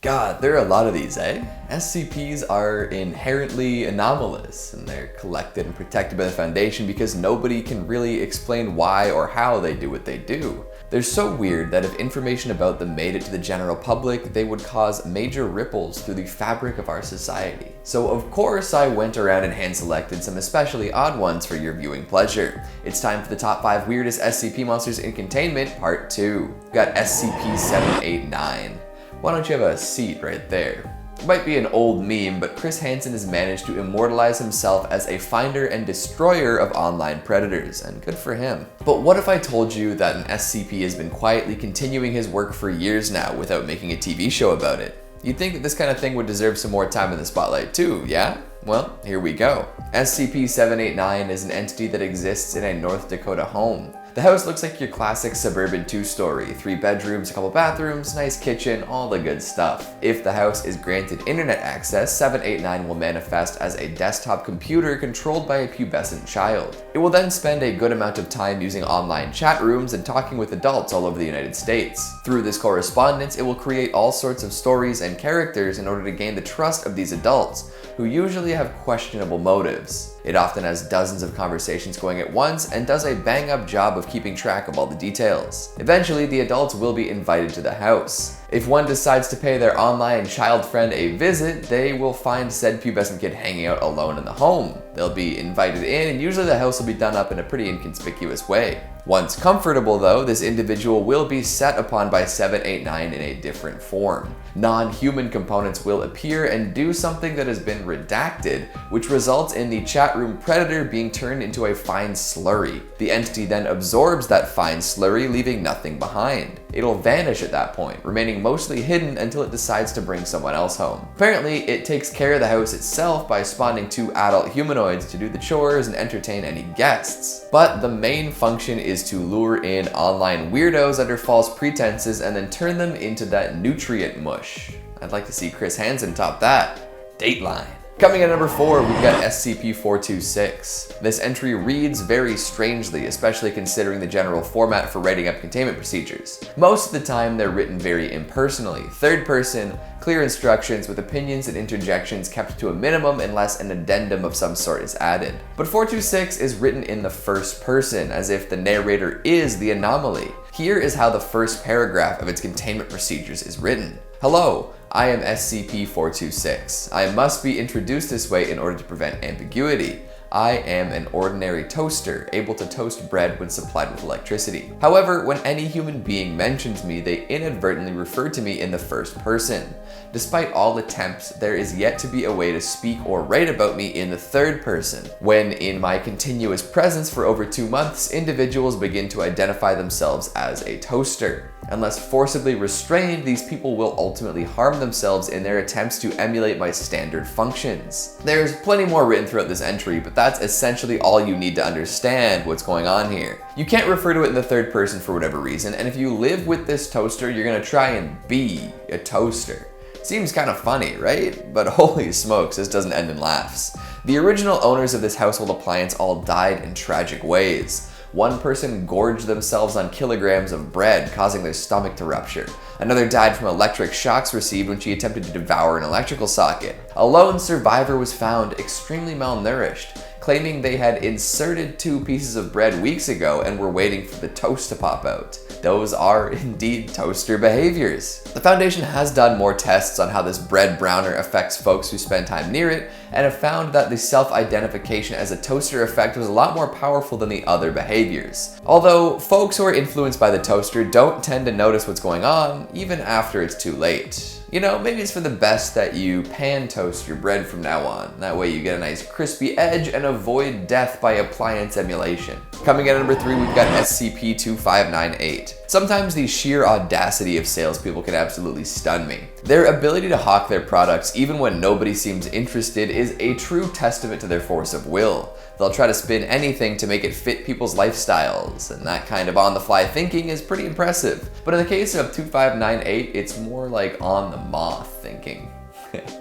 God, there are a lot of these, eh? SCPs are inherently anomalous, and they're collected and protected by the Foundation because nobody can really explain why or how they do what they do. They're so weird that if information about them made it to the general public, they would cause major ripples through the fabric of our society. So of course I went around and hand-selected some especially odd ones for your viewing pleasure. It's time for the top 5 weirdest SCP monsters in Containment, Part 2. We've got SCP-789. Why don't you have a seat right there? It might be an old meme, but Chris Hansen has managed to immortalize himself as a finder and destroyer of online predators, and good for him. But what if I told you that an SCP has been quietly continuing his work for years now without making a TV show about it? You'd think that this kind of thing would deserve some more time in the spotlight too, yeah? Well, here we go. SCP-789 is an entity that exists in a North Dakota home. The house looks like your classic suburban 2-story, 3 bedrooms, a couple bathrooms, nice kitchen, all the good stuff. If the house is granted internet access, 789 will manifest as a desktop computer controlled by a pubescent child. It will then spend a good amount of time using online chat rooms and talking with adults all over the United States. Through this correspondence, it will create all sorts of stories and characters in order to gain the trust of these adults, who usually have questionable motives. It often has dozens of conversations going at once and does a bang-up job of keeping track of all the details. Eventually, the adults will be invited to the house. If one decides to pay their online child friend a visit, they will find said pubescent kid hanging out alone in the home. They'll be invited in, and usually the house will be done up in a pretty inconspicuous way. Once comfortable though, this individual will be set upon by 789 in a different form. Non-human components will appear and do something that has been redacted, which results in the chat room predator being turned into a fine slurry. The entity then absorbs that fine slurry, leaving nothing behind. It'll vanish at that point, remaining mostly hidden until it decides to bring someone else home. Apparently, it takes care of the house itself by spawning 2 adult humanoids to do the chores and entertain any guests. But the main function is to lure in online weirdos under false pretenses and then turn them into that nutrient mush. I'd like to see Chris Hansen top that. Dateline. Coming at number 4, we've got SCP-426. This entry reads very strangely, especially considering the general format for writing up containment procedures. Most of the time, they're written very impersonally, third person, clear instructions with opinions and interjections kept to a minimum unless an addendum of some sort is added. But 426 is written in the first person, as if the narrator is the anomaly. Here is how the first paragraph of its containment procedures is written. Hello, I am SCP-426. I must be introduced this way in order to prevent ambiguity. I am an ordinary toaster, able to toast bread when supplied with electricity. However, when any human being mentions me, they inadvertently refer to me in the first person. Despite all attempts, there is yet to be a way to speak or write about me in the third person. When in my continuous presence for over 2 months, individuals begin to identify themselves as a toaster. Unless forcibly restrained, these people will ultimately harm themselves in their attempts to emulate my standard functions. There's plenty more written throughout this entry, but that's essentially all you need to understand what's going on here. You can't refer to it in the third person for whatever reason, and if you live with this toaster, you're gonna try and be a toaster. Seems kind of funny, right? But holy smokes, this doesn't end in laughs. The original owners of this household appliance all died in tragic ways. One person gorged themselves on kilograms of bread, causing their stomach to rupture. Another died from electric shocks received when she attempted to devour an electrical socket. A lone survivor was found extremely malnourished, claiming they had inserted 2 pieces of bread weeks ago and were waiting for the toast to pop out. Those are indeed toaster behaviors. The Foundation has done more tests on how this bread browner affects folks who spend time near it, and have found that the self-identification as a toaster effect was a lot more powerful than the other behaviors. Although, folks who are influenced by the toaster don't tend to notice what's going on, even after it's too late. You know, maybe it's for the best that you pan toast your bread from now on. That way you get a nice crispy edge and avoid death by appliance emulation. Coming at number 3, we've got SCP-2598. Sometimes the sheer audacity of salespeople can absolutely stun me. Their ability to hawk their products even when nobody seems interested is a true testament to their force of will. They'll try to spin anything to make it fit people's lifestyles, and that kind of on-the-fly thinking is pretty impressive. But in the case of 2598, it's more like on-the-moth thinking.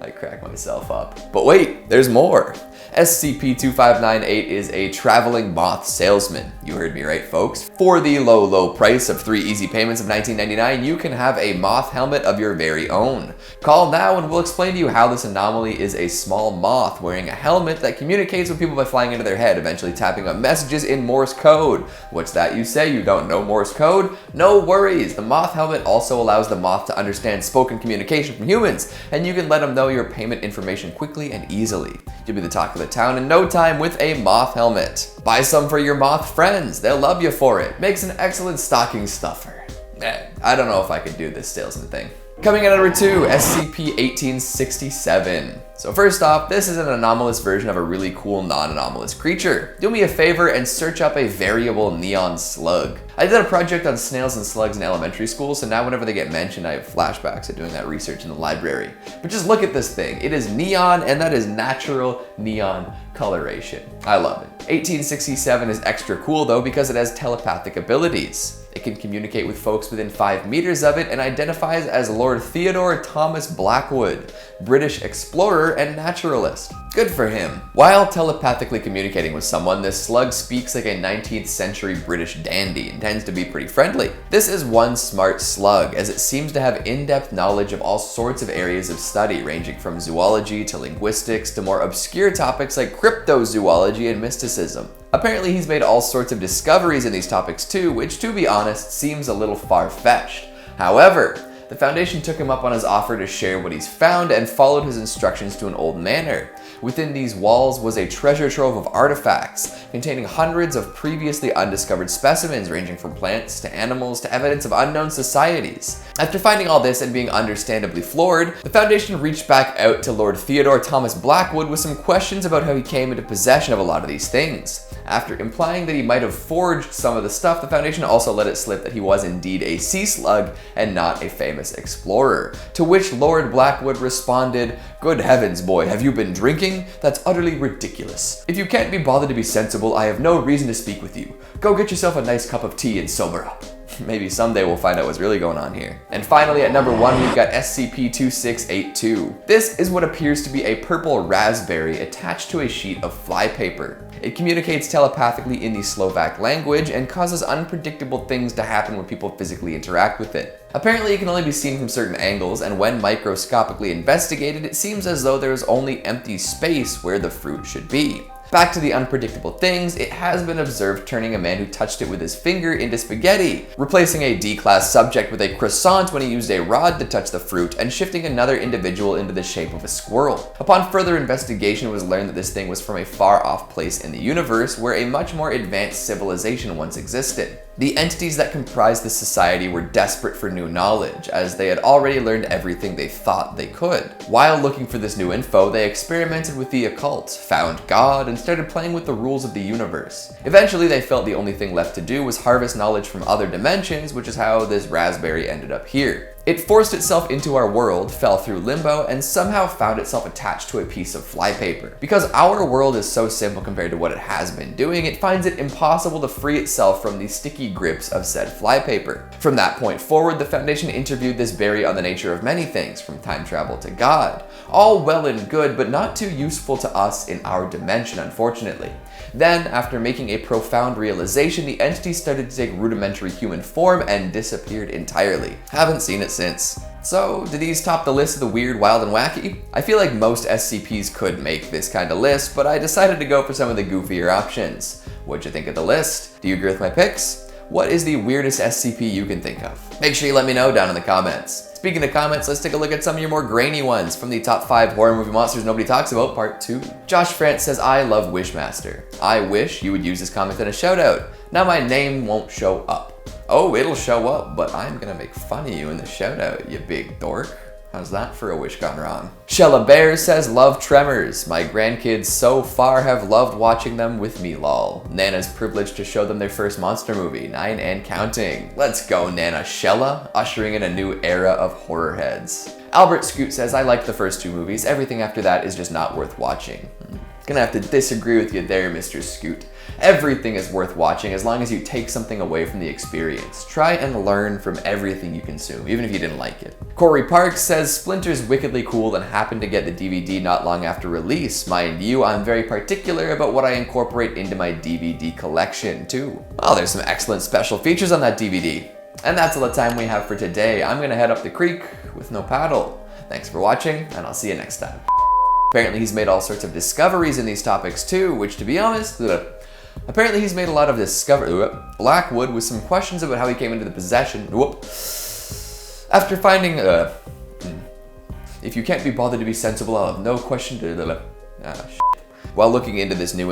I crack myself up. But wait, there's more. SCP-2598 is a traveling moth salesman. You heard me right, folks. For the low price of 3 easy payments of $19.99, you can have a moth helmet of your very own. Call now and we'll explain to you how this anomaly is a small moth wearing a helmet that communicates with people by flying into their head, eventually tapping up messages in Morse code. What's that you say? You don't know Morse code? No worries. The moth helmet also allows the moth to understand spoken communication from humans, and you can let them know your payment information quickly and easily. You'll be the talk of the town in no time with a moth helmet. Buy some for your moth friends. They'll love you for it. Makes an excellent stocking stuffer. I don't know if I could do this salesman thing. Coming in at number 2, SCP-1867. So first off, this is an anomalous version of a really cool non-anomalous creature. Do me a favor and search up a variable neon slug. I did a project on snails and slugs in elementary school, so now whenever they get mentioned, I have flashbacks of doing that research in the library. But just look at this thing. It is neon, and that is natural neon coloration. I love it. 1867 is extra cool though because it has telepathic abilities. It can communicate with folks within 5 meters of it and identifies as Lord Theodore Thomas Blackwood, British explorer and naturalist. Good for him. While telepathically communicating with someone, this slug speaks like a 19th century British dandy and tends to be pretty friendly. This is one smart slug, as it seems to have in-depth knowledge of all sorts of areas of study, ranging from zoology to linguistics to more obscure topics like cryptozoology and mysticism. Apparently he's made all sorts of discoveries in these topics too, which to be honest seems a little far-fetched. However, the Foundation took him up on his offer to share what he's found and followed his instructions to an old manor. Within these walls was a treasure trove of artifacts containing hundreds of previously undiscovered specimens ranging from plants to animals to evidence of unknown societies. After finding all this and being understandably floored, the Foundation reached back out to Lord Theodore Thomas Blackwood with some questions about how he came into possession of a lot of these things. After implying that he might have forged some of the stuff, the Foundation also let it slip that he was indeed a sea slug and not a famous explorer. To which Lord Blackwood responded, "Good heavens, boy, have you been drinking? That's utterly ridiculous. If you can't be bothered to be sensible, I have no reason to speak with you. Go get yourself a nice cup of tea and sober up." Maybe someday we'll find out what's really going on here. And finally, at number 1, we've got SCP-2682. This is what appears to be a purple raspberry attached to a sheet of flypaper. It communicates telepathically in the Slovak language and causes unpredictable things to happen when people physically interact with it. Apparently it can only be seen from certain angles, and when microscopically investigated, it seems as though there is only empty space where the fruit should be. Back to the unpredictable things, it has been observed turning a man who touched it with his finger into spaghetti, replacing a D-class subject with a croissant when he used a rod to touch the fruit, and shifting another individual into the shape of a squirrel. Upon further investigation, it was learned that this thing was from a far-off place in the universe where a much more advanced civilization once existed. The entities that comprised this society were desperate for new knowledge, as they had already learned everything they thought they could. While looking for this new info, they experimented with the occult, found God, and started playing with the rules of the universe. Eventually, they felt the only thing left to do was harvest knowledge from other dimensions, which is how this raspberry ended up here. It forced itself into our world, fell through limbo, and somehow found itself attached to a piece of flypaper. Because our world is so simple compared to what it has been doing, it finds it impossible to free itself from the sticky grips of said flypaper. From that point forward, the Foundation interviewed this berry on the nature of many things, from time travel to God. All well and good, but not too useful to us in our dimension, unfortunately. Then, after making a profound realization, the entity started to take rudimentary human form and disappeared entirely. Haven't seen it since. So, do these top the list of the weird, wild, and wacky? I feel like most SCPs could make this kind of list, but I decided to go for some of the goofier options. What'd you think of the list? Do you agree with my picks? What is the weirdest SCP you can think of? Make sure you let me know down in the comments. Speaking of comments, let's take a look at some of your more grainy ones from the top 5 horror movie monsters nobody talks about, part 2. Josh France says, "I love Wishmaster. I wish you would use this comment in a shout out. Now my name won't show up." Oh, it'll show up, but I'm gonna make fun of you in the shout out, you big dork. How's that for a wish gone wrong? Shella Bear says, "Love Tremors. My grandkids so far have loved watching them with me, lol. Nana's privileged to show them their first monster movie, 9 and counting. Let's go, Nana Shella, ushering in a new era of horror heads." Albert Scoot says, "I liked the first 2 movies. Everything after that is just not worth watching." Gonna have to disagree with you there, Mr. Scoot. Everything is worth watching as long as you take something away from the experience. Try and learn from everything you consume, even if you didn't like it. Corey Parks says Splinter's wickedly cool and happened to get the DVD not long after release. Mind you, I'm very particular about what I incorporate into my DVD collection too. Well, there's some excellent special features on that DVD. And that's all the time we have for today. I'm gonna head up the creek with no paddle. Thanks for watching, and I'll see you next time. Apparently he's made all sorts of discoveries in these topics too, which to be honest, apparently he's made a lot of Blackwood with some questions about how he came into the possession. After finding, if you can't be bothered to be sensible, I'll have no question to, While looking into this new,